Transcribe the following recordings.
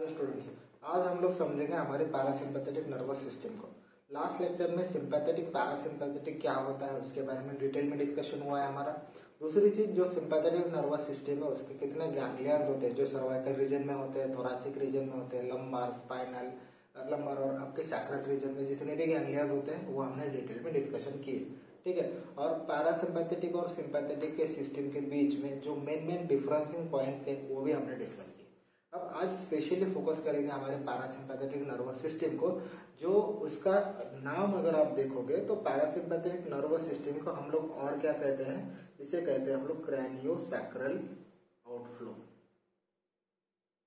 Hello students, आज हम लोग समझेंगे हमारे पैरासिम्पैथेटिक नर्वस सिस्टम को। लास्ट लेक्चर में सिंपैथेटिक पैरासिम्पैथेटिक क्या होता है उसके बारे में डिटेल में डिस्कशन हुआ है हमारा। दूसरी चीज, जो सिंपैथेटिक नर्वस सिस्टम है उसके कितने गैंग्लियंस होते हैं, जो सर्वाइकल रीजन में होते हैं, थोरासिक रीजन में होते हैं, लंबार, स्पाइनल, लंबार और आपके सैक्रल रीजन में जितने भी गैंग्लियंस होते हैं वो हमने डिटेल में डिस्कशन किए। ठीक है, और पैरासिम्पैथेटिक और सिंपैथेटिक के सिस्टम के बीच में जो मेन डिफरेंसिंग पॉइंट थे वो भी हमने डिस्कस किए। अब आज स्पेशली फोकस करेंगे हमारे पैरासिम्पैथेटिक नर्वस सिस्टम को, जो उसका नाम अगर आप देखोगे तो पैरासिम्पैथेटिक नर्वस सिस्टम को हम लोग और क्या कहते हैं, इसे कहते हैं हम लोग क्रैनियोसैक्रल आउटफ्लो।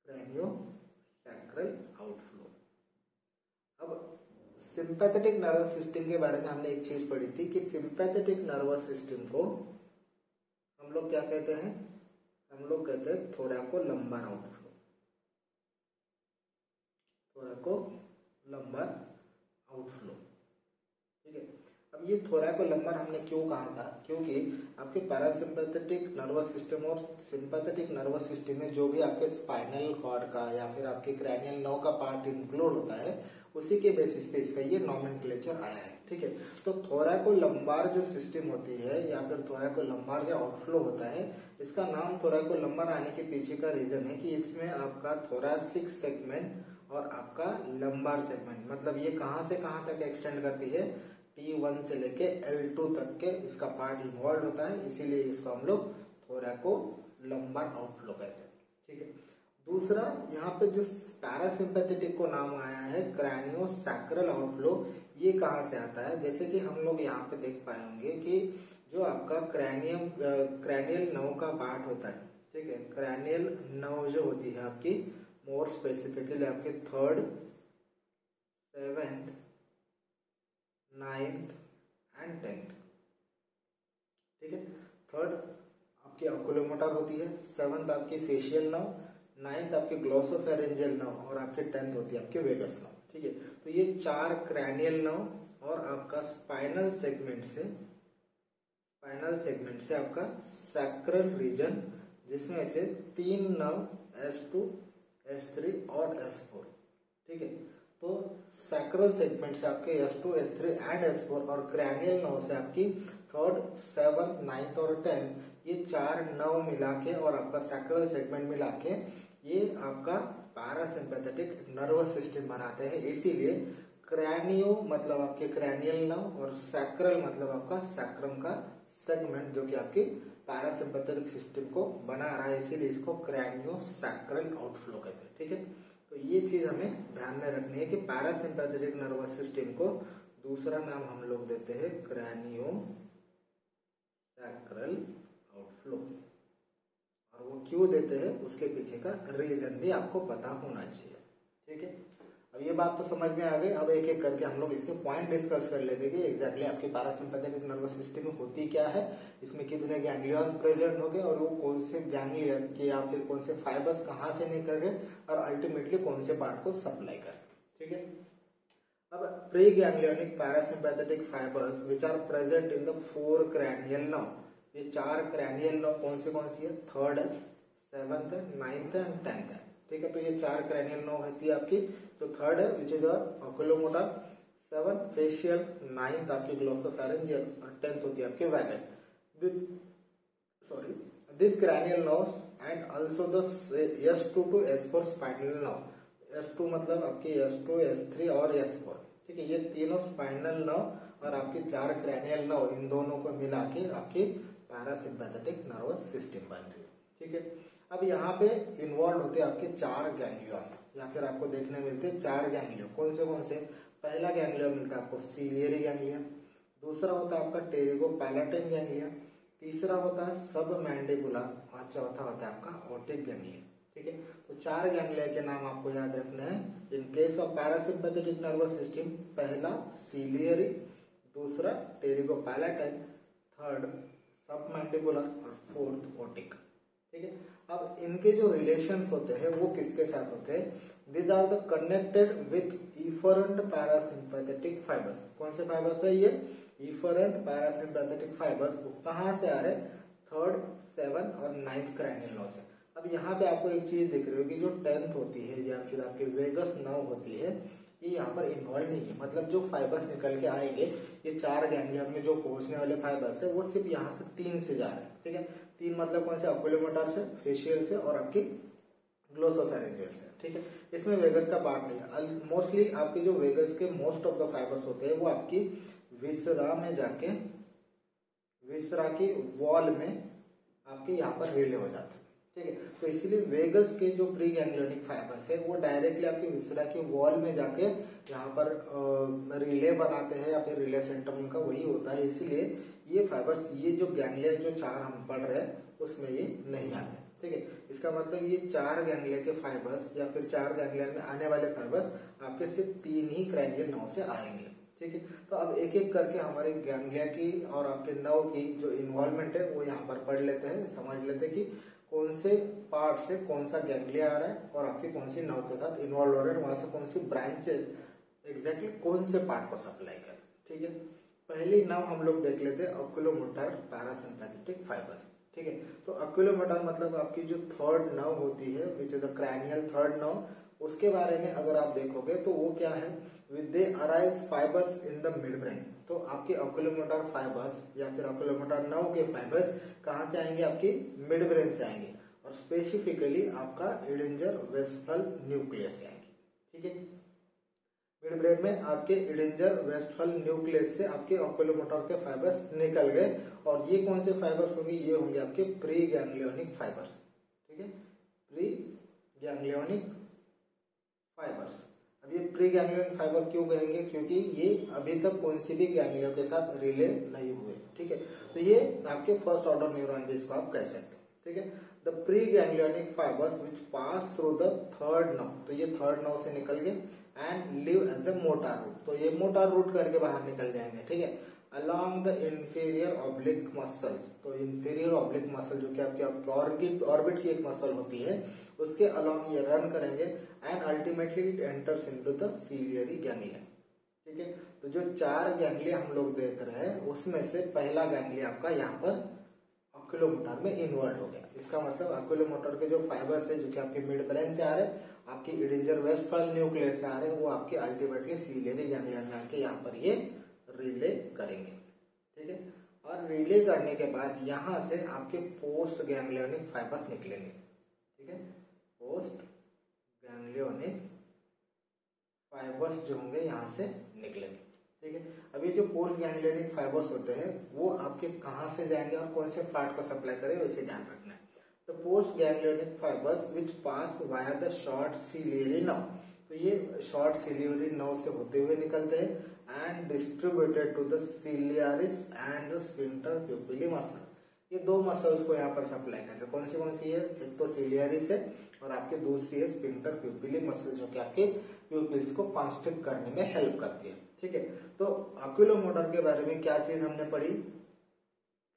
क्रैनियोसैक्रल आउटफ्लो। अब सिंपैथेटिक नर्वस सिस्टम के बारे में हमने एक चीज पढ़ी थी कि सिंपैथेटिक नर्वस सिस्टम को हम लोग क्या कहते हैं, हम लोग कहते हैं थोरैकोलंबार आउटफ्लो। थोरैकोलंबार आउटफ्लो। ठीक है, अब ये थोरैकोलंबार हमने क्यों कहा था, क्योंकि आपके पैरासिम्पैथेटिक नर्वस सिस्टम और सिंपैथेटिक नर्वस सिस्टम में जो भी आपके स्पाइनल कॉर्ड का या फिर आपके क्रैनियल नर्व का पार्ट इंक्लूड होता है उसी के बेसिस पे इसका ये नॉमेनक्लेचर आया है। ठीक है, तो थोरैकोलंबार जो सिस्टम होती है या फिर थोरैकोलंबार जो आउटफ्लो होता है, इसका नाम थोरैकोलंबार आने के पीछे का रीजन है कि इसमें आपका थोरैसिक सेगमेंट और आपका लंबार सेगमेंट, मतलब ये कहां से कहां तक एक्सटेंड करती है, T1 से लेके L2 तक के इसका पार्ट इन्वॉल्व होता है, इसीलिए इसको हम लोग थोरैकोलंबार आउटफ्लो कहते हैं। ठीक है, दूसरा यहाँ पे जो पैरासिम्पैथेटिक को नाम आया है क्रैनियोसैक्रल आउटफ्लो, ये कहाँ से आता है, जैसे कि हम लोग यहाँ पे देख पाए होंगे कि जो आपका क्रैनियल नर्व का पार्ट होता है, ठीक है, क्रैनियल नर्व जो होती है आपकी, मोर स्पेसिफिकली आपके 3rd, 7th, 9th and 10th। ठीक है, 3rd आपकी ऑक्यूलोमोटर होती है, 7th आपकी फेशियल नर्व, 9th आपकी ग्लॉसोफेरेंजियल नर्व और आपकी 10th होती है आपकी वेगस नर्व। ठीक है, तो ये 4 क्रैनियल नर्व और आपका स्पाइनल सेगमेंट से आपका सैक्रल रीजन, जिसमें से 3 नर्व S2, S3 और S4। ठीक है, तो सैक्रल सेगमेंट से आपके S2, S3 एंड S4 और क्रैनियल नर्व से आपकी 3rd, 7th, 9th और 10th, ये 4 नर्व मिला के और आपका सैक्रल सेगमेंट मिला के ये आपका पैरासिम्पैथेटिक नर्वस सिस्टम बनाते हैं। इसीलिए क्रैनियो मतलब आपके क्रैनियल नर्व और सैक्रल मतलब आपका सैक्रम का सेगमेंट जो कि आपकी पैरासिम्पैथेटिक सिस्टम को बना रहा है, इसीलिए इसको क्रैनियोसैक्रल आउटफ्लो कहते हैं। ठीक है, तो ये चीज हमें ध्यान में रखनी है कि पैरासिम्पैथेटिक नर्वस सिस्टम को दूसरा नाम हम लोग देते हैं क्रैनियोसैक्रल आउटफ्लो, और वो क्यों देते हैं उसके पीछे का रीजन भी आपको पता होना चाहिए। ठीक है, अब ये बात तो समझ में आ गई। अब एक एक करके हम लोग इसके पॉइंट डिस्कस कर लेते हैं कि एग्जैक्टली आपकी पैरासिम्पैथेटिक नर्वस सिस्टम में होती क्या है, इसमें कितने गैंग्लियंस प्रेजेंट हो गए और वो कौन से गैंग्लियन के या फिर कौन से फाइबर्स कहाँ से निकल रहे और अल्टीमेटली कौन से पार्ट को सप्लाई कर। ठीक है, अब pre ganglionic parasympathetic fibres which are present in the 4 cranial nerve, ये 4 क्रैनियल नर्व कौन सी है, 3rd है, 7th है, 9th एंड 10th है। ठीक है, तो ये 4 क्रैनियल नर्व होती है आपकी, जो 3rd है which is oculomotor, 7th facial, 9th आपकी ग्लॉसोफेरेंजियल और 10th होती है आपकी vagus. This cranial nerves and also the S2 to S4 spinal nerve. S2 मतलब आपकी S2, S3 और S4। ठीक है, ये तीनों स्पाइनल नर्व और आपके 4 क्रैनियल नर्व, इन दोनों को मिला के आपकी पैरासिम्पैथेटिक नर्वस सिस्टम बन रही है। ठीक है, अब यहाँ पे इन्वॉल्व होते हैं आपके 4 गैंग्लियंस, या फिर आपको देखने मिलते हैं 4 गैंग्लियन। कौन से, पहला गैंग्लियन मिलता है आपको सीलियरी गैंग्लियन, दूसरा होता है आपका टेरिगोपैलेटाइन गैंग्लियन, तीसरा होता है सब मैंडिबुलर और चौथा होता है आपका ऑप्टिक गैंग्लियन। ठीक है, तो 4 गैंग्लिया के नाम आपको याद रखने हैं in case of parasympathetic nervous system. पहला सीलियरी, दूसरा टेरिगोपैलेटाइन, 3rd सबमैंडिबुलर और 4th ऑप्टिक। ठीक है, अब इनके जो रिलेशंस होते हैं वो किसके साथ होते हैं, this are the connected with efferent parasympathetic fibres. कौन से फाइबर्स है ये, इफरेंट पैरासिम्पैथेटिक फाइबर्स। कहाँ से आ रहे, 3rd, 7th और 9th क्रैनियल नर्व से। अब यहाँ पे आपको एक चीज दिख रही होगी, जो 10th होती है या फिर आपकी वेगस नर्व होती है, ये यहाँ पर इन्वॉल्व नहीं है। मतलब जो फाइबर्स निकल के आएंगे, ये 4 गैंग्लिया में जो पहुंचने वाले फाइबर्स है वो सिर्फ यहाँ से 3 से जा रहे हैं। ठीक है, 3 मतलब कौन से? ऑक्यूलोमोटर से, फेशियल से और आपकी ग्लोसोफेरेंजियल से। ठीक है, इसमें वेगस का पार्ट नहीं है। मोस्टली आपके जो वेगस के मोस्ट ऑफ द फाइबर्स होते हैं वो आपकी विसरा में जाके, विसरा की वॉल में आपके यहाँ पर रिले हो जाते हैं। ठीक है, तो इसीलिए वेगस के जो प्री गैंग्लियोनिक फाइबर्स है वो डायरेक्टली आपकी विसरा की वॉल में जाके यहाँ पर रिले बनाते हैं, या फिर रिले सेंटर उनका वही होता है। इसीलिए ये फाइबर्स, ये जो गैंग्लिया जो 4 हम पढ़ रहे हैं उसमें ये नहीं आते। ठीक है, इसका मतलब ये 4 गैंग्लिया के फाइबर्स या फिर 4 गैंग्लिया में आने वाले फाइबर्स आपके सिर्फ 3 ही क्रैनियल नर्व से आएंगे। ठीक है, तो अब एक एक करके हमारे गैंग्लिया की और आपके नर्व की जो इन्वॉल्वमेंट है वो यहाँ पर पढ़ लेते हैं, समझ लेते हैं कि कौन से पार्ट से कौन सा गैंग्लिया आ रहा है और आपकी कौन सी नर्व के साथ इन्वॉल्व हो रहा है, वहां से कौन सी ब्रांचेस एग्जैक्टली कौन से पार्ट को सप्लाई कर। ठीक है, पहली नर्व हम लोग देख लेते हैं ऑक्यूलोमोटर पैरासिम्पैथेटिक फाइबर्स। ठीक है, तो ऑक्यूलोमोटर मतलब आपकी जो थर्ड नर्व होती है, which is a cranial third nerve, उसके बारे में अगर आप देखोगे तो वो क्या है, they arise fibres in the mid brain. तो आपके ऑक्यूलोमोटर फाइबर्स या फिर ऑक्यूलोमोटर नर्व के फाइबर्स कहाँ से आएंगे? आपकी मिड ब्रेन से आएंगे, और स्पेसिफिकली आपका एडिंजर वेस्टफल न्यूक्लियस से आएंगे। ठीक है, मिड ब्रेन में आपके एडिंजर वेस्टफल न्यूक्लियस से आपके ऑक्यूलोमोटर के फाइबर्स निकल गए, और ये कौन से फाइबर्स होंगे? ये होंगे आपके प्री गैंग्लियोनिक फाइबर्स। ठीक है, प्री गैंग्लियोनिक फाइबर्स। अब ये प्री गैंग्लियन फाइबर क्यों कहेंगे? क्योंकि ये अभी तक कौन सी भी गैंग्लिया के साथ रिले नहीं हुए। ठीक है, तो ये आपके फर्स्ट ऑर्डर न्यूरॉन भी इसको आप कह सकते हैं। ठीक है, the pre ganglionic fibres which pass through the third nerve, तो ये थर्ड नर्व से निकल गए and leave as a motor root, तो ये मोटार रूट करके बाहर निकल जाएंगे। ठीक है, along the inferior oblique muscles, तो inferior oblique muscle जो कि आपकी ऑर्बिट की एक मसल होती है, उसके along ये रन करेंगे and ultimately it enters into the ciliary ganglia। ठीक है, तो जो 4 गैंग्लिया हम लोग देख रहे हैं उसमें से पहला गैंग्लिया आपका यहाँ पर ऑक्यूलोमोटर में इन्वर्ट हो गया। इसका मतलब ऑक्यूलोमोटर के जो फाइबर्स है जो कि आपके मिड ब्रेन से आ रहे हैं, आपकी एडिंजर वेस्टफल न्यूक्लियस से आ रहे हैं, वो आपके अल्टीमेटली सीलियरी गैंग्लिया में आके यहाँ पर ये रिले करेंगे। ठीक है, और रिले करने के बाद यहां से आपके पोस्ट गैंग्लियोनिक फाइबर्स निकलेंगे। ठीक है, पोस्ट गैंग्लियोनिक फाइबर्स जो होंगे यहां से निकलेंगे। ठीक है, अब ये जो पोस्ट गैंग्लियोनिक फाइबर्स होते हैं वो आपके कहां से जाएंगे और कौन से पार्ट को सप्लाई करेंगे, इसे ध्यान रखना है। तो post ganglionic fibres which pass via the short ciliary nerve, तो ये शॉर्ट सिलियरी नर्व से होते हुए निकलते हैं and distributed to the ciliaris and the sphincter pupillae muscle. ये 2 मसल्स को यहाँ पर सप्लाई करते हैं। कौन सी है? एक तो सिलियरिस है और आपकी दूसरी है स्फिंक्टर प्यूपिली मसल, जो कि आपके प्यूपिल्स को कॉन्स्ट्रिक्ट करने में हेल्प करती है। ठीक है, तो ऑक्यूलोमोटर के बारे में क्या चीज हमने पढ़ी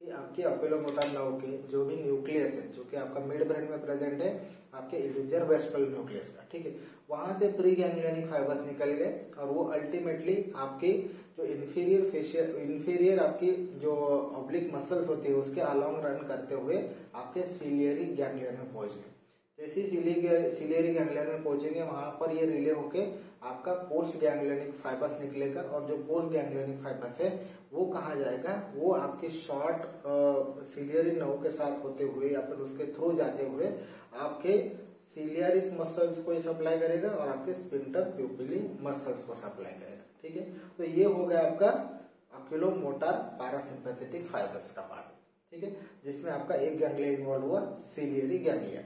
कि आपके ऑक्यूलोमोटर नर्व के जो भी न्यूक्लियस है जो कि आपका मिड ब्रेन में प्रेजेंट है, आपके एडिंजर वेस्टफल न्यूक्लियस का। ठीक है, वहां से प्री गैंग्लियोनिक फाइबर्स निकल गए और वो अल्टीमेटली आपके जो इंफीरियर आपकी जो ऑब्लिक मसल्स होती है उसके अलोंग रन करते हुए आपके सिलियरी गैंग्लियन में पहुंच गए। जैसे ही सिलियरी गैंग्लियन में पहुंचेंगे वहां पर ये रिले होके आपका पोस्ट गैंग्लियोनिक फाइबर्स निकलेगा, और जो पोस्ट गैंग्लियोनिक फाइबर्स है वो कहाँ जाएगा? वो आपके शॉर्ट सिलियरी नर्व के साथ होते हुए या फिर उसके थ्रू जाते हुए आपके सिलियरिस मसल्स को सप्लाई करेगा और आपके स्फिंक्टर प्यूपिली मसल्स को सप्लाई करेगा। ठीक है, तो ये हो गया आपका ऑक्यूलोमोटर पैरासिम्पैथेटिक फाइबर्स का पार्ट। ठीक है, जिसमें आपका एक गैंग्लिया इन्वॉल्व हुआ, सिलियरी गैंग्लिया।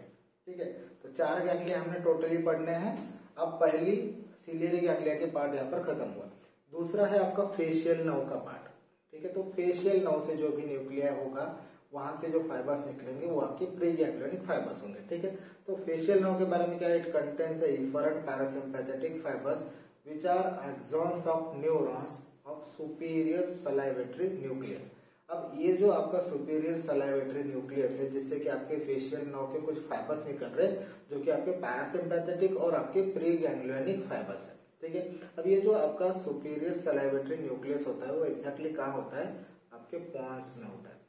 ठीक है, तो 4 गैंग्लिया हमने टोटली पढ़ने हैं। अब पहली सिलियरी गैंग्लिया के पार्ट यहाँ पर खत्म हुआ। दूसरा है आपका फेशियल नर्व का पार्ट। ठीक है, तो फेशियल नर्व से जो भी न्यूक्लिया होगा वहां से जो फाइबर्स निकलेंगे वो आपके प्री गैंग्लियोनिक फाइबर्स होंगे। ठीक है, तो फेशियल नर्व के बारे में क्या है? It contains efferent parasympathetic fibres which are axons of neurons of superior salivatory nucleus. अब ये जो आपका सुपीरियर सलाइवेटरी न्यूक्लियस है जिससे कि आपके फेशियल नर्व के कुछ फाइबर्स निकल रहे हैं जो कि आपके पैरासिम्पैथेटिक और आपके प्री गैंग्लियोनिक फाइबर्स है। ठीक है, अब ये जो आपका सुपीरियर सलाइवेटरी न्यूक्लियस होता है वो एग्जैक्टली कहाँ होता है? आपके पॉन्स में होता है।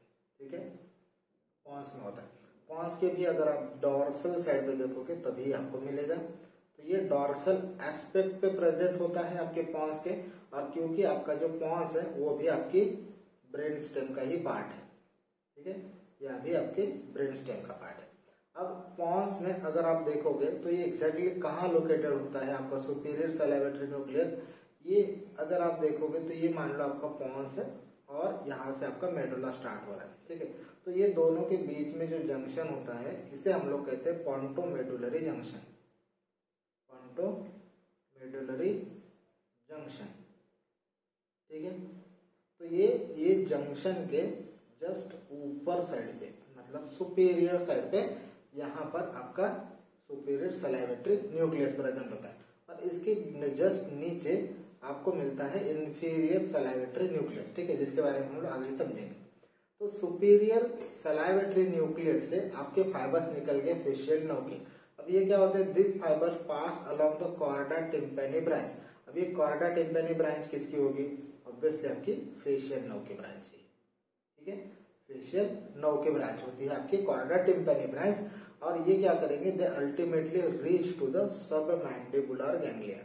ठीक है, पॉन्स में होता है। पॉन्स के भी अगर आप डॉर्सल साइड पे देखोगे तभी आपको मिलेगा। तो ये डॉर्सल एस्पेक्ट पे प्रेजेंट होता है आपके पॉन्स के, और क्योंकि आपका जो पॉन्स है वो भी आपकी ब्रेन स्टेम का ही पार्ट है, ठीक है, यह भी आपके ब्रेन स्टेम का पार्ट है। अब पॉन्स में अगर आप देखोगे तो ये एग्जैक्टली कहाँ लोकेटेड होता है आपका सुपीरियर सलाइवेटरी न्यूक्लियस। ये अगर आप देखोगे तो ये मान लो आपका पॉन्स है और यहाँ से आपका मेडुला स्टार्ट हो रहा है, ठीक है। तो ये दोनों के बीच में जो जंक्शन होता है इसे हम लोग कहते हैं पोंटोमेडुलरी जंक्शन, पोंटोमेडुलरी जंक्शन, ठीक है। तो ये जंक्शन के जस्ट ऊपर साइड पे, मतलब सुपीरियर साइड पे, यहाँ पर आपका सुपीरियर सलाइवेटरी न्यूक्लियस प्रेजेंट होता है, और इसके जस्ट नीचे आपको मिलता है इंफीरियर सलाइवेटरी न्यूक्लियस, ठीक है, जिसके बारे में हम लोग आगे समझेंगे। तो सुपीरियर सलाइवेटरी न्यूक्लियस से आपके फाइबर्स निकल गए फेशियल नर्व के। अब ये क्या होता है, this fibres pass along the chorda tympani branch. अब ये कॉर्डा टिम्पैनी ब्रांच किसकी होगी, ऑब्वियसली आपकी फेशियल नर्व की ब्रांच है, ठीक है, फेशियल नर्व की ब्रांच होती है आपकी कॉर्डा टिम्पैनी ब्रांच। और ये क्या करेंगे, they ultimately reach to the submandibular ganglia,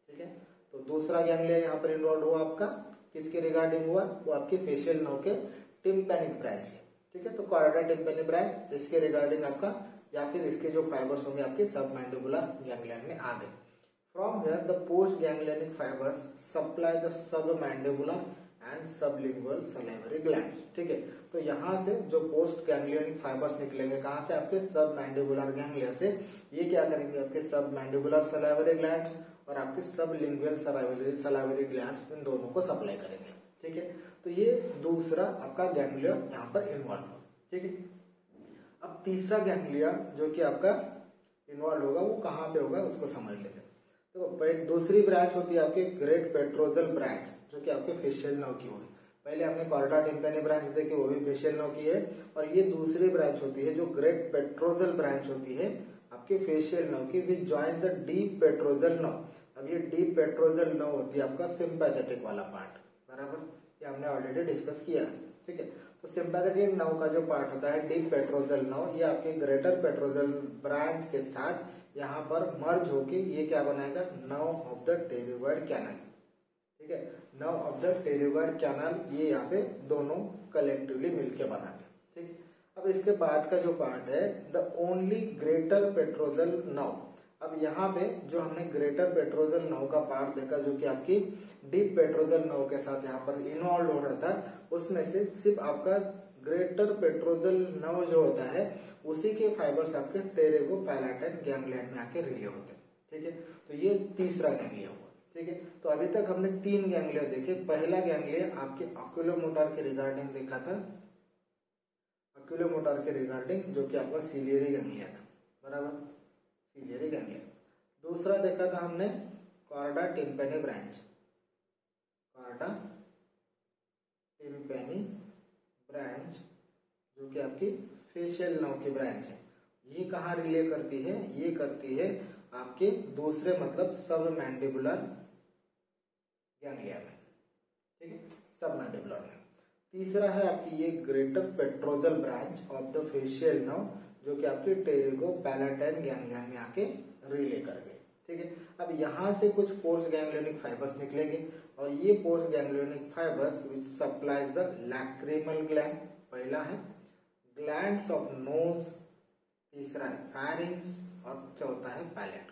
ठीक है। तो दूसरा गैंग्लिया यहाँ पर इन्वॉल्व हुआ आपका, किसके रिगार्डिंग हुआ, वो आपके फेशियल नर्व के टिम्पैनिक ब्रांच है, ठीक है। तो कॉर्डा टिम्पैनी ब्रांच इसके रिगार्डिंग आपका, या फिर इसके जो फाइबर्स होंगे आपके सबमैंडिबुलर गैंग्लियन में आ गए। From here the post ganglionic fibres supply the submandibular and sublingual salivary glands, ठीक है। तो यहाँ से जो पोस्ट गैंग्लियनिक फाइबर्स निकलेंगे कहाँ से, आपके सबमैंडिबुलर गैंग्लिया से। ये क्या करेंगे, आपके सबमैंडिबुलर सलाइवरी ग्लैंड्स और आपके सबलिंगुअल सलाइवरी ग्लैंड्स, इन दोनों को सप्लाई करेंगे, ठीक है। तो ये दूसरा आपका गैंग्लिया यहाँ पर इन्वॉल्व हो, ठीक है। अब तीसरा गैंग्लिया जो कि आपका इन्वॉल्व होगा वो कहाँ पे होगा उसको समझ लेंगे। तो दूसरी ब्रांच होती है आपकी ग्रेट पेट्रोजल ब्रांच, जो कि आपके फेशियल नर्व की होगी। पहले हमने कॉर्डा टिम्पैनी ब्रांच देखी, वो भी फेशियल नर्व की है, और ये दूसरी ब्रांच होती है जो ग्रेट पेट्रोजल ब्रांच होती है आपके फेशियल नर्व की, which joins the deep petrosal nerve. अब ये डीप पेट्रोजल नर्व होती है आपका सिंपैथेटिक वाला पार्ट, बराबर, ये हमने ऑलरेडी डिस्कस किया है, ठीक है। तो सिंपैथेटिक नर्व का जो पार्ट होता है डीप पेट्रोजल नर्व, ये आपके ग्रेटर पेट्रोजल ब्रांच के साथ यहाँ पर मर्ज होके ये क्या बनाएगा, nerve of the pterygoid canal, ठीक है, nerve of the pterygoid canal, ये यहाँ पे दोनों कलेक्टिवली मिलके बनाते हैं, ठीक है। अब इसके बाद का जो पार्ट है the only greater petrosal nerve. अब यहाँ पे जो हमने ग्रेटर पेट्रोजल नर्व का पार्ट देखा जो कि आपकी डीप पेट्रोजल नर्व के साथ यहाँ पर इन्वॉल्व हो रहा था, उसमें से सिर्फ आपका ग्रेटर पेट्रोजल नर्व जो होता है उसी के फाइबर्स आपके टेरेगो पैलाटाइन गैंग्लियन में आके रिलीव होते हैं, ठीक है। तो ये तीसरा गैंग्लिया हुआ, ठीक है। तो अभी तक हमने 3 गैंग्लिया देखे। पहला गैंग्लिया आपके ऑक्यूलोमोटर के रिगार्डिंग देखा था, ऑक्यूलोमोटर के रिगार्डिंग, जो कि आपका सिलियरी गैंग्लिया था, बराबर, सिलियरी गैंग्लिया। दूसरा देखा था हमने chorda tympani branch, chorda tympani branch, जो कि आपकी फेशियल नर्व की ब्रांच है। ये कहाँ रिले करती है, ये करती है आपके दूसरे मतलब सबमैंडिबुलर गैंग्लिया में, ठीक है, सबमैंडिबुलर में। तीसरा है आपकी ये greater petrosal branch of the facial nerve, जो कि आपके टेरिगो पैलाटाइन गैंग्लियन में आके रिले कर गए, ठीक है। अब यहाँ से कुछ पोस्ट गैंग्लियोनिक फाइबर्स निकलेंगे, और ये post ganglionic fibres which supplies the lacrimal gland, पहला है ग्लैंड्स ऑफ नोज, तीसरा है फैरिंग्स, और चौथा है पैलेट,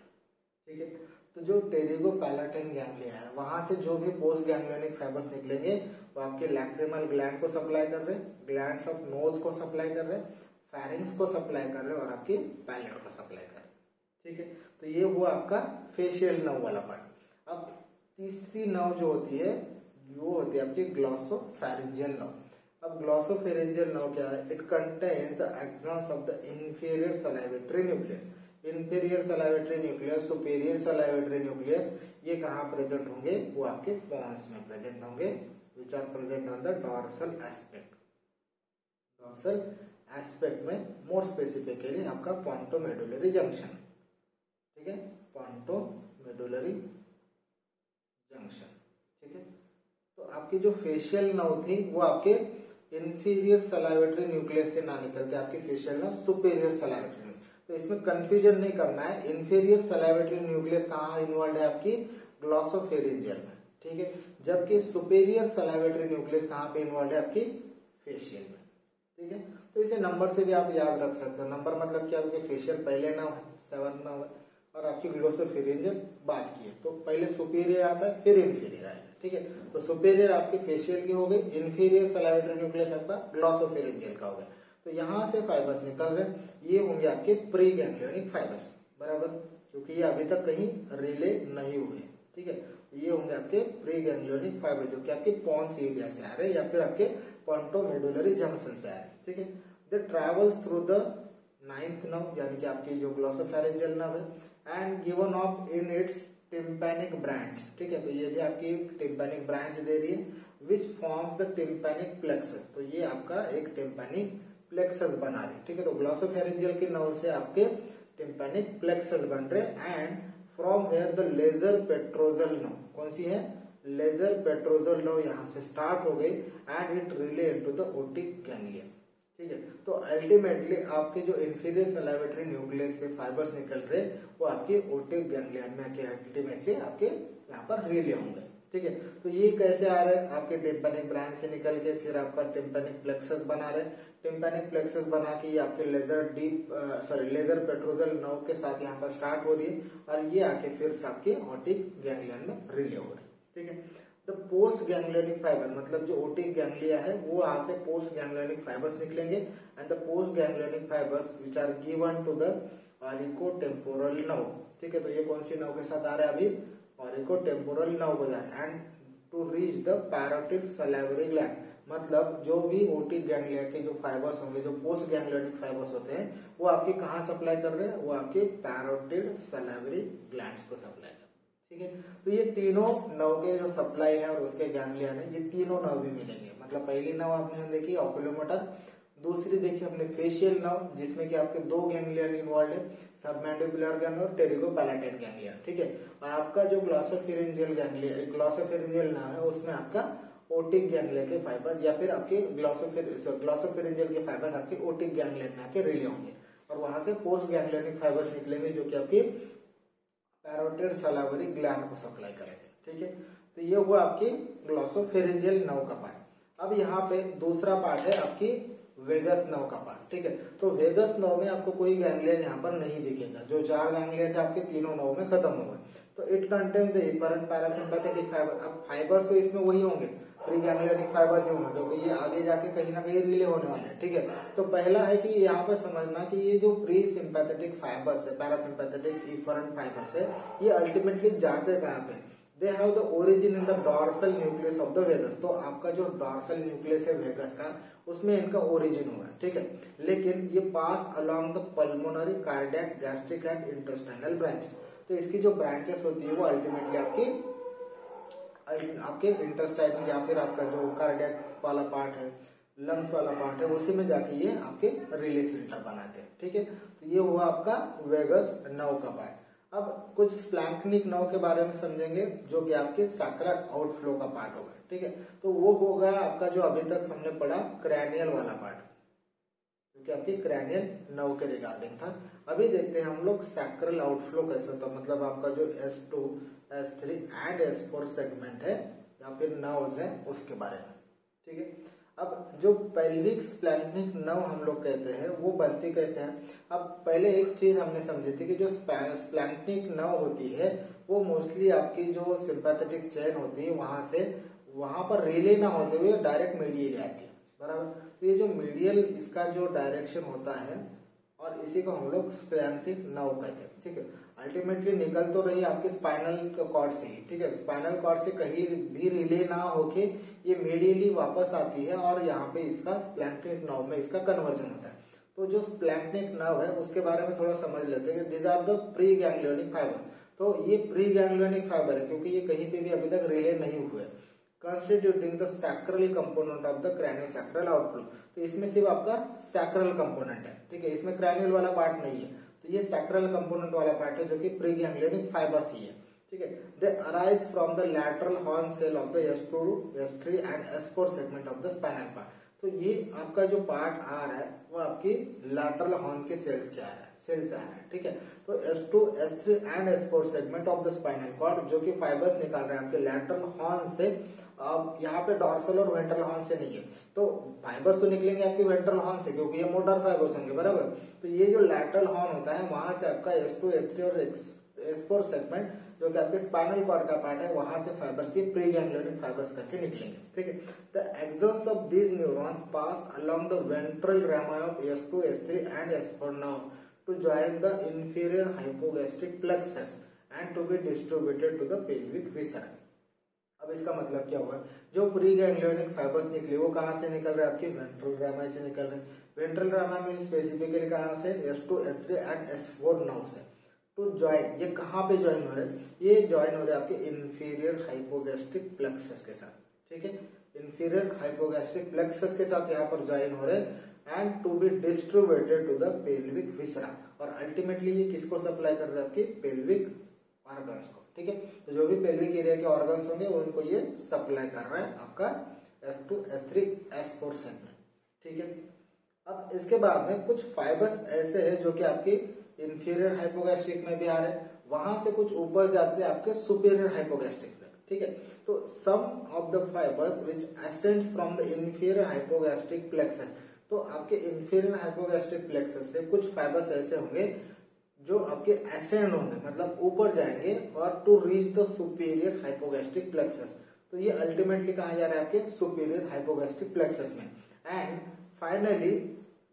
ठीक है। तो जो टेरिगो पैलाटाइन गैंग्लिया है वहां से जो भी पोस्ट गैंग्लियोनिक फाइबर्स निकलेंगे वो आपके लैक्रिमल ग्लैंड को सप्लाई कर रहे, ग्लैंड्स ऑफ नोज को सप्लाई कर रहे, फैरिंग्स को सप्लाई कर रहे और आपकी पैलेट को सप्लाई कर रहे, ठीक है। तो ये हुआ आपका फेशियल नर्व वाला पार्ट। अब तीसरी नर्व जो होती है वो होती है आपकी ग्लॉसोफैरिंजियल नर्व। अब ग्लॉसोफैरिंजियल नर्व क्या है, it contains the axons of the inferior salivatory nucleus. Inferior salivatory nucleus, superior salivatory nucleus, ये कहाँ प्रेजेंट होंगे, वो आपके पॉन्स में प्रेजेंट होंगे, which are present on the dorsal aspect, dorsal aspect में, मोर स्पेसिफिकली आपका पोंटोमेडुलरी जंक्शन, ठीक है, पोंटोमेडुलरी जंक्शन, ठीक है। तो आपकी जो फेशियल नर्व थी वो आपके इंफीरियर सलाइवेटरी न्यूक्लियस से ना निकलते आपके फेशियल नर्व सुपीरियर सलाइवेटरी। तो इसमें कंफ्यूजन नहीं करना है, इंफीरियर सलाइवेटरी न्यूक्लियस कहाँ इन्वॉल्व है आपकी ग्लॉसोफेरिंजियल में, ठीक है, जबकि सुपीरियर सलाइवेटरी न्यूक्लियस कहाँ पे इन्वॉल्व है आपकी फेशियल में, ठीक है। तो इसे नंबर से भी आप याद रख सकते हो। नंबर मतलब क्या आपके फेशियल पहले नर्व है, 7th नर्व है, और आपकी ग्लॉसोफेरिंजियल बात की है, तो पहले सुपीरियर आता है फिर इंफीरियर आएगा, ठीक है। तो सुपीरियर आपकी फेशियल की हो गई, इंफीरियर सलाइवेटरी न्यूक्लियस आपका ग्लॉसोफेरिंजियल का हो गया। तो यहाँ से फाइबर्स निकल रहे हैं, ये होंगे आपके प्री गैंग्लियोनिक फाइबर्स, बराबर, क्योंकि ये अभी तक कहीं रिले नहीं हुए, ठीक है। ये होंगे आपके प्री गैंग्लियोनिक फाइबर जो कि आपके पॉन्स एरिया से आ रहे हैं या फिर आपके पोंटोमेडुलरी जंक्शन से आ रहे हैं, ठीक है। They travels through the 9th nerve यानी कि आपकी जो ग्लॉसोफेरिंजियल नर्व है and given off in its tympanic branch, ठीक है। तो ये भी आपकी टिम्पैनिक ब्रांच दे रही है which forms the tympanic plexus, तो ये आपका एक टिम्पैनिक प्लेक्सस बना रही है, ठीक है। तो ग्लॉसोफेरिंजियल के नर्व से आपके टिम्पैनिक प्लेक्सस बन रहे and from here the lesser petrosal nerve, कौन सी है लेजर पेट्रोजल नर्व, यहाँ से स्टार्ट हो गई and it relay into the otic ganglia, ठीक है। तो अल्टीमेटली आपके जो इंफीरियर सलाइवेटरी न्यूक्लियस से फाइबर्स निकल रहे वो आपके ओटिक गैंग्लिया में आके अल्टीमेटली आपके यहाँ पर रिले होंगे, ठीक है। तो ये कैसे आ रहे हैं आपके टिम्पैनिक ब्रांच से निकल के फिर आपका टिम्पैनिक प्लेक्सस बना रहे, टिम्पैनिक प्लेक्सस बना के ये आपके लेजर पेट्रोजल नर्व के साथ यहाँ पर स्टार्ट हो रही है और ये आके फिर आपके ओटिक गैंग्लियन में रिले हो रही है, ठीक है। द पोस्ट गैंग्लियोनिक फाइबर मतलब जो ओटिक गैंग्लिया है वो यहाँ से पोस्ट गैंग्लियोनिक फाइबर्स निकलेंगे and the post ganglionic fibres which are given to the auriculotemporal nerve, ठीक है। तो ये कौन सी नर्व के साथ आ रहा है अभी ऑरिकोटेम्पोरल नर्व को जा रहा है and to reach the parotid salivary gland, मतलब जो भी ओटिक गैंग्लिया के जो फाइबर्स होंगे जो पोस्ट गैंग्लियोनिक फाइबर्स होते हैं वो आपके कहाँ सप्लाई कर रहे हैं, वो आपके पैरोटिड सलाइवरी ग्लैंड्स को सप्लाई कर, ठीक है। तो ये तीनों नर्व के जो सप्लाई है और उसके गैंग्लियन है ये तीनों नर्व भी मिलेंगे, मतलब पहली नर्व आपने हम देखी ऑक्यूलोमोटर, दूसरी देखिए हमने फेशियल नर्व जिसमें कि आपके 2 गैंग्लियन इन्वॉल्व है, सबमैंडिबुलर गैंग्लियन और टेरिगोपैलेटाइन गैंग्लियन, ठीक है। और आपका जो ग्लॉसोफेरिंजियल नर्व है उसमें आपका ओटिक गैंग्लिया के फाइबर या फिर आपके ग्लॉसोफेरिंजियल के फाइबर्स आपके ओटिक गैंग्लियन में आके रिले होंगे और वहां से पोस्ट गैंग्लियोनिक फाइबर्स निकलेंगे जो कि आपके पैरोटिड सलाइवरी ग्लैंड को सप्लाई करेंगे, ठीक है। तो ये हुआ आपकी ग्लॉसोफेरिंजियल नर्व का पार्ट। अब यहाँ पे दूसरा पार्ट है आपकी वेगस नर्व का पार्ट, ठीक है। तो वेगस नर्व में आपको कोई गैंग्लियन यहाँ पर नहीं दिखेगा, जो 4 गैंग्लियन थे आपके तीनों नर्व में खत्म हो गए। तो it contains the efferent parasympathetic fibre, अब फाइबर्स तो इसमें वही होंगे प्री गैंग्लियोनिक फाइबर्स ही होंगे क्योंकि ये आगे जाके कहीं ना कहीं रिले होने वाले हैं, ठीक है। तो पहला है कि यहाँ पर समझना कि ये जो प्री सिंपैथेटिक फाइबर्स है पैरासिम्पैथेटिक इफरेंट फाइबर्स है ये अल्टीमेटली जाते कहाँ पे, they have the origin in the dorsal nucleus of the vagus, तो आपका जो डॉर्सल न्यूक्लियस है वेगस का उसमें इनका ओरिजिन होगा, ठीक है। लेकिन ये pass along the pulmonary cardiac gastric and intestinal branches, तो इसकी जो ब्रांचेस होती है वो अल्टीमेटली आपके इंटेस्टाइन या फिर आपका जो कार्डियक वाला पार्ट है लंग्स वाला पार्ट है उसी में जाके ये आपके रिले सेंटर बनाते हैं, ठीक है। तो ये हुआ आपका वेगस नर्व का पार्ट। अब कुछ स्प्लैंक्निक नर्व के बारे में समझेंगे जो कि आपके सैक्रल आउटफ्लो का पार्ट होगा, ठीक है। तो वो होगा आपका जो अभी तक हमने पढ़ा क्रैनियल वाला पार्ट जो कि आपके क्रैनियल नर्व के रिगार्डिंग था। अभी देखते हैं हम लोग सैक्रल आउटफ्लो कैसे होता है, मतलब आपका जो S2, S3 and S4 segment है या फिर नर्व्स है उसके बारे में, ठीक है। अब जो पेल्विक स्प्लैंक्निक नर्व हम लोग कहते हैं वो बनती कैसे है। अब पहले एक चीज हमने समझी थी कि जो स्प्लैंक्निक नर्व होती है वो मोस्टली आपकी जो सिंपैथेटिक चेन होती है वहां पर रिले ना होते हुए डायरेक्ट मीडियल आती है, बराबर। तो ये जो मीडियल इसका जो डायरेक्शन होता है और इसी को हम लोग स्प्लैंक्निक नर्व कहते हैं, ठीक है। अल्टीमेटली निकल तो रही है आपके स्पाइनल कॉर्ड से ही, ठीक है। स्पाइनल कॉर्ड से कहीं भी रिले ना होके ये मीडियली वापस आती है और यहाँ पे इसका स्प्लैंक्निक नर्व में इसका कन्वर्जन होता है। तो जो स्प्लैंक्निक नर्व है उसके बारे में थोड़ा समझ लेते हैं। This are the pre ganglionic fibre, तो ये प्री गैंग्लियोनिक फाइबर है क्योंकि ये कहीं पे भी अभी तक रिले नहीं हुए, constituting the sacral component of the craniosacral outflow. तो इसमें सिर्फ आपका सैक्रल कंपोनेंट है, ठीक है, इसमें क्रैनियल वाला पार्ट नहीं है। तो ये सैक्रल कंपोनेंट वाला पार्ट है जो कि प्री गैंग्लियोनिक फाइबर्स ही है, ठीक है। They arise from the lateral horn cell of the S2, S3 and S4 segment of the spinal cord. तो ये आपका जो पार्ट आ रहा है वो आपकी लैटरल हॉर्न के सेल्स के आ रहा है, सेल से आ रहा है, ठीक है। तो S2, S3 and S4 segment of the spinal cord जो कि फाइबर्स निकाल रहे हैं आपके लैटरल हॉर्न से, अब यहाँ पे डॉर्सल और वेंट्रल हॉर्न से नहीं है, तो फाइबर्स तो निकलेंगे आपके वेंट्रल हॉर्न से क्योंकि ये मोटर फाइबर्स होंगे, बराबर। तो ये जो लैटरल हॉर्न होता है वहां से आपका S2, S3 और S4 सेगमेंट जो कि आपके स्पाइनल कॉर्ड का पार्ट है वहां से फाइबर्स, ये प्री गैंग्लियोनिक फाइबर्स करके निकलेंगे, ठीक है। The axons of these neurons pass along the ventral rami of S2, S3 and S4 now to join the inferior hypogastric plexus and to be distributed to the pelvic viscera. अब इसका मतलब क्या हुआ, जो प्री गैंग्लियोनिक फाइबर्स निकले वो कहाँ से निकल रहे हैं, आपके वेंट्रल रामा से निकल रहे हैं। वेंट्रल रामा में स्पेसिफिकली कहाँ से, S2, S3 and S4 now से टू ज्वाइन, ये कहाँ पे ज्वाइन हो रहे हैं, ये ज्वाइन हो रहे हैं आपके इंफीरियर हाइपोगैस्ट्रिक प्लेक्सस के साथ, ठीक है। इंफीरियर हाइपोगैस्ट्रिक प्लेक्सस के साथ यहाँ पर ज्वाइन हो रहे हैं and to be distributed to the pelvic viscera, और अल्टीमेटली ये किसको सप्लाई कर रहे हैं, आपके पेल्विक ऑर्गन्स को, ठीक है। तो जो भी पेल्विक एरिया के ऑर्गन्स होंगे उनको ये सप्लाई कर रहा है आपका S2, S3, S4 सेगमेंट, ठीक है। अब इसके बाद में कुछ फाइबर्स ऐसे हैं जो कि आपके इंफीरियर हाइपोगैस्ट्रिक में भी आ रहे हैं, वहां से कुछ ऊपर जाते हैं आपके सुपीरियर हाइपोगैस्ट्रिक में, ठीक है। तो some of the fibres which ascends from the inferior hypogastric plexus, तो आपके इंफीरियर हाइपोगैस्ट्रिक प्लेक्सस से कुछ फाइबर्स ऐसे होंगे जो आपके एसेंड होंगे, मतलब ऊपर जाएंगे और to reach the superior hypogastric plexus, तो ये अल्टीमेटली कहाँ जा रहा है, आपके सुपीरियर हाइपोगैस्ट्रिक प्लेक्सस में। And finally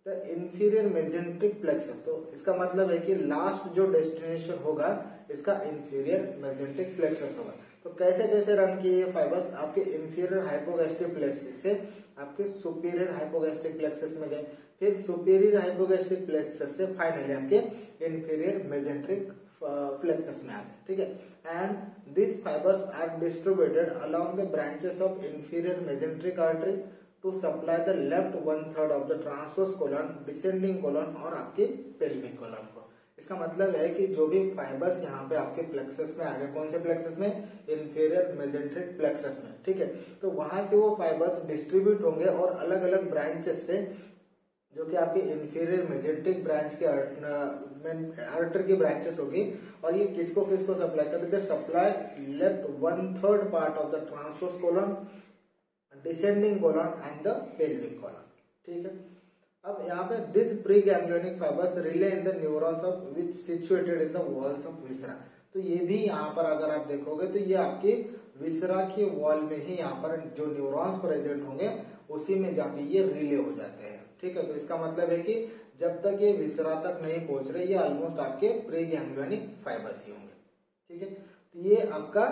the inferior mesenteric plexus, तो इसका मतलब है कि लास्ट जो डेस्टिनेशन होगा इसका इंफीरियर मेजेंट्रिक प्लेक्सस होगा। तो कैसे कैसे रन किए ये फाइबर्स, आपके इंफीरियर हाइपोगैस्ट्रिक प्लेक्सस से आपके सुपीरियर हाइपोगैस्ट्रिक प्लेक्सस में गए, फिर सुपीरियर हाइपोगैस्ट्रिक प्लेक्सस से फाइनली आपके इंफीरियर मेजेंट्रिक प्लेक्सस में आ गए, ठीक है। And this fibres are distributed along the branches of inferior mesenteric artery to supply the left 1/3 of the transverse colon, descending colon और आपके पेल्विक कोलन को। इसका मतलब है कि जो भी फाइबर्स यहाँ पे आपके प्लेक्सस में आ गए, कौन से प्लेक्सस में, इंफीरियर मेजेंट्रिक प्लेक्सस में, ठीक है। तो वहां से वो फाइबर्स डिस्ट्रीब्यूट होंगे और अलग अलग ब्रांचेस से, जो कि आपके इंफीरियर मेजेंट्रिक ब्रांच के आर्टर की ब्रांचेस होगी, और ये किसको किसको सप्लाई करते हैं, supply left 1/3 part of the transverse colon, descending colon and the pelvic colon, ठीक है। अब यहाँ पे this pre ganglionic fibres relay in the neurons of which situated in the walls of viscera, तो ये भी यहाँ पर अगर आप देखोगे तो ये आपके विसरा की वॉल में ही यहाँ पर जो न्यूरॉन्स प्रेजेंट होंगे उसी में जाके ये रिले हो जाते हैं, ठीक है। तो इसका मतलब है कि जब तक ये विसरा तक नहीं पहुंच रहे ये ऑलमोस्ट आपके प्री गैंग्लियोनिक फाइबर्स ही होंगे, ठीक है। तो ये आपका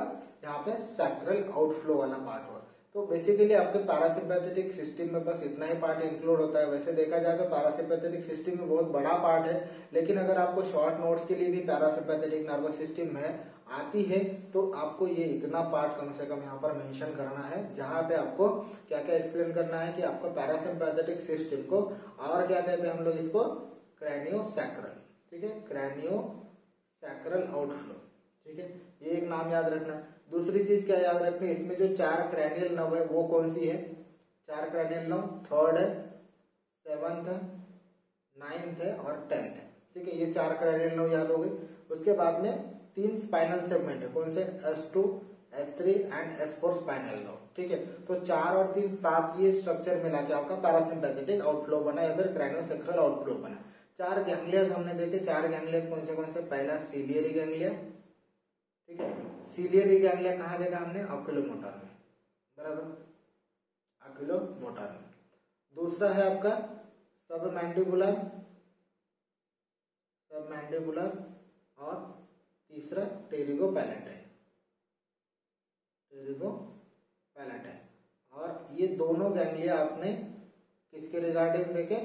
यहाँ पे सैक्रल आउटफ्लो वाला पार्ट हुआ। तो बेसिकली आपके पैरासिम्पैथेटिक सिस्टम में बस इतना ही पार्ट इंक्लूड होता है। वैसे देखा जाए तो पैरासिम्पैथेटिक सिस्टम में बहुत बड़ा पार्ट है, लेकिन अगर आपको शॉर्ट नोट्स के लिए भी पैरासिम्पैथेटिक नर्वस सिस्टम में आती है तो आपको ये इतना पार्ट कम से कम यहाँ पर मेंशन करना है, जहाँ पे आपको क्या क्या एक्सप्लेन करना है कि आपको पैरासिम्पैथेटिक सिस्टम को और क्या कहते हैं हम लोग इसको, क्रैनियोसैक्रल, ठीक है, क्रैनियोसैक्रल आउटफ्लो, ठीक है, ये एक नाम याद रखना है। दूसरी चीज क्या याद रखनी है, इसमें जो 4 क्रैनियल नर्व है वो कौन सी है, 4 क्रैनियल नर्व, 3rd है, 7th है, 9th है और 10th है, ठीक है। ये 4 क्रैनियल नर्व याद हो गई। उसके बाद में 3 स्पाइनल सेगमेंट है, कौन से, S2, S3 and S4 spinal nerve, ठीक है। तो 4 और 3 7 ये स्ट्रक्चर मिला के आपका पैरासिम्पैथेटिक आउटफ्लो बना या फिर क्रैनियोसैक्रल आउटफ्लो बना। 4 गैंग्लियाज हमने देखे, 4 गैंग्लियाज कौन से, पहला सीलियरी गैंग्लिया, ठीक है। सीलियरी गैंग्लिया कहाँ देखा हमने, ऑक्यूलोमोटर में, बराबर, ऑक्यूलोमोटर में। दूसरा है आपका सबमैंडिबुलर, और तीसरा टेरिगोपैलेटाइन, और ये दोनों गैंग्लिया आपने किसके रिगार्डिंग देखे,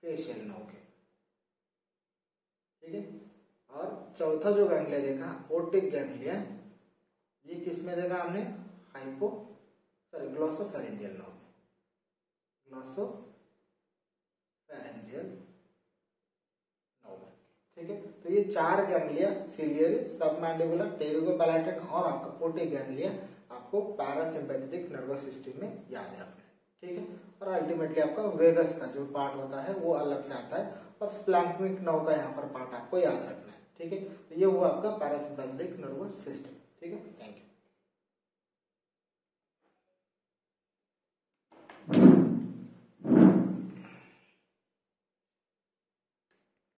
फेशियल नर्व के, ठीक है। और चौथा जो गैंग्लिया देखा, ओटिक गैंग्लिया, ये किसमें देखा हमने, ग्लॉसोफेरेंजियल नर्व में, ग्लॉसोफेरेंजियल नर्व में, ठीक है। तो ये 4 गैंग्लिया, सीलियरी, सबमैंडिबुलर, टेरिगोपैलेटाइन और आपका ओटिक गैंग्लिया आपको पैरासिम्पैथेटिक नर्वस सिस्टम में याद रखना है, ठीक है। और अल्टीमेटली आपका वेगस का जो पार्ट होता है वो अलग से आता है, और स्प्लैंक्निक नर्व का यहाँ पर पार्ट आपको याद रखना है, ठीक है। तो ये हुआ आपका पैरासिम्पैथेटिक नर्वस सिस्टम, ठीक है। Thank you.